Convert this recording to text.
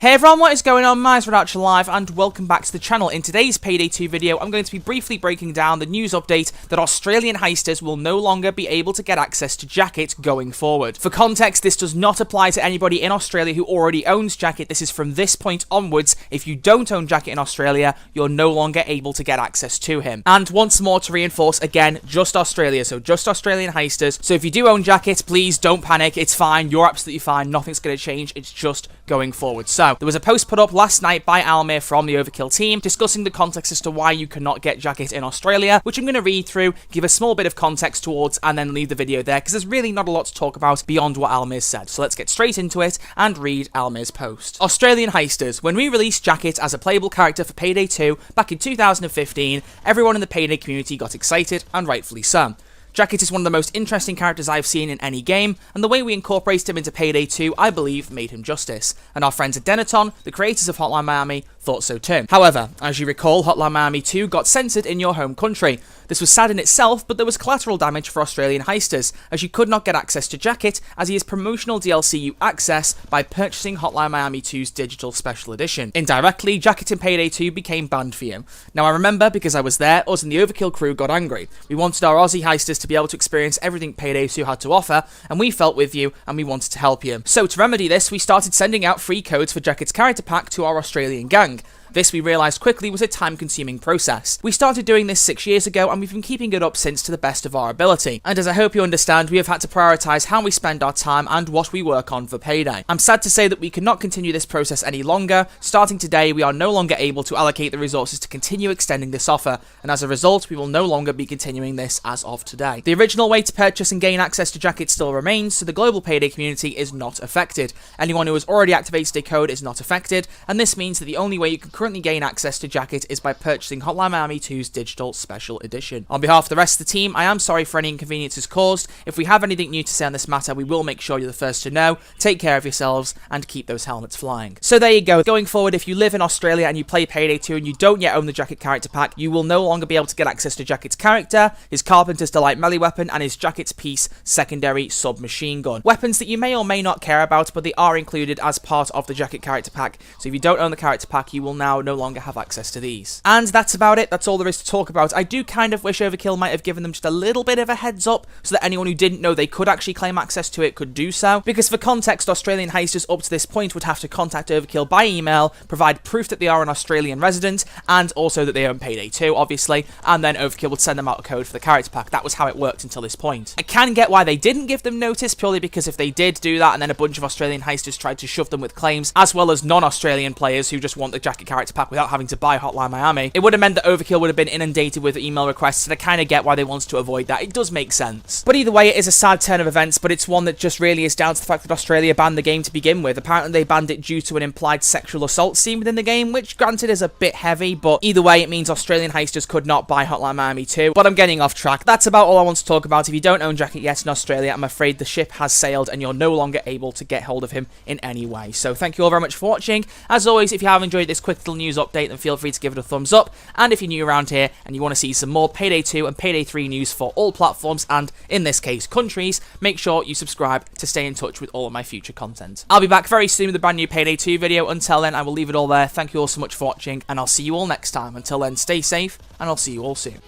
Hey everyone, what is going on? MrWombat live and welcome back to the channel. In today's Payday 2 video, I'm going to be briefly breaking down the news update that Australian heisters will no longer be able to get access to Jacket going forward. For context, this does not apply to anybody in Australia who already owns Jacket. This is from this point onwards. If you don't own Jacket in Australia, you're no longer able to get access to him. And once more to reinforce, again, just Australia, so just Australian heisters. So if you do own Jacket, please don't panic. It's fine. You're absolutely fine. Nothing's going to change. It's just going forward. So there was a post put up last night by Almir from the Overkill team discussing the context as to why you cannot get Jacket in Australia, which I'm going to read through, give a small bit of context towards, and then leave the video there because there's really not a lot to talk about beyond what Almir said. So let's get straight into it and read Almir's post. Australian heisters. When we released Jacket as a playable character for Payday 2 back in 2015, everyone in the Payday community got excited, and rightfully so. Jacket is one of the most interesting characters I've seen in any game, and the way we incorporated him into Payday 2, I believe, made him justice. And our friends at Denaton, the creators of Hotline Miami, thought so too. However, as you recall, Hotline Miami 2 got censored in your home country. This was sad in itself, but there was collateral damage for Australian heisters, as you could not get access to Jacket, as he is promotional DLC you access by purchasing Hotline Miami 2's digital special edition. Indirectly, Jacket in Payday 2 became banned for you. Now I remember, because I was there, us and the Overkill crew got angry. We wanted our Aussie heisters to be able to experience everything Payday 2 had to offer, and we felt with you, and we wanted to help you. So to remedy this, we started sending out free codes for Jacket's character pack to our Australian gang. This, we realised quickly, was a time-consuming process. We started doing this 6 years ago, and we've been keeping it up since to the best of our ability. And as I hope you understand, we have had to prioritise how we spend our time and what we work on for Payday. I'm sad to say that we cannot continue this process any longer. Starting today, we are no longer able to allocate the resources to continue extending this offer, and as a result, we will no longer be continuing this as of today. The original way to purchase and gain access to Jacket still remains, so the global Payday community is not affected. Anyone who has already activated a code is not affected, and this means that the only way you can currently gain access to Jacket is by purchasing Hotline Miami 2's digital special edition. On behalf of the rest of the team, I am sorry for any inconveniences caused. If we have anything new to say on this matter, we will make sure you're the first to know. Take care of yourselves and keep those helmets flying. So there you go. Going forward, if you live in Australia and you play Payday 2 and you don't yet own the Jacket character pack, you will no longer be able to get access to Jacket's character, his Carpenter's Delight melee weapon, and his Jacket's Piece secondary submachine gun. Weapons that you may or may not care about, but they are included as part of the Jacket character pack. So if you don't own the character pack, you will now no longer have access to these. And that's about it. That's all there is to talk about. I do kind of wish Overkill might have given them just a little bit of a heads up so that anyone who didn't know they could actually claim access to it could do so. Because for context, Australian heisters up to this point would have to contact Overkill by email, provide proof that they are an Australian resident, and also that they own Payday 2, obviously, and then Overkill would send them out a code for the character pack. That was how it worked until this point. I can get why they didn't give them notice, purely because if they did do that and then a bunch of Australian heisters tried to shove them with claims, as well as non-Australian players who just want the Jacket character pack without having to buy Hotline Miami, it would have meant that Overkill would have been inundated with email requests, and I kind of get why they wanted to avoid that. It does make sense. But either way, it is a sad turn of events, but it's one that just really is down to the fact that Australia banned the game to begin with. Apparently they banned it due to an implied sexual assault scene within the game, which granted is a bit heavy, but either way it means Australian heisters could not buy Hotline Miami 2. But I'm getting off track. That's about all I want to talk about. If you don't own Jacket yet in Australia, I'm afraid the ship has sailed and you're no longer able to get hold of him in any way. So thank you all very much for watching. As always, if you have enjoyed this quick little news update, then feel free to give it a thumbs up. And if you're new around here and you want to see some more Payday 2 and Payday 3 news for all platforms and, in this case, countries, make sure you subscribe to stay in touch with all of my future content. I'll be back very soon with a brand new Payday 2 video. Until then, I will leave it all there. Thank you all so much for watching, and I'll see you all next time. Until then, stay safe, and I'll see you all soon.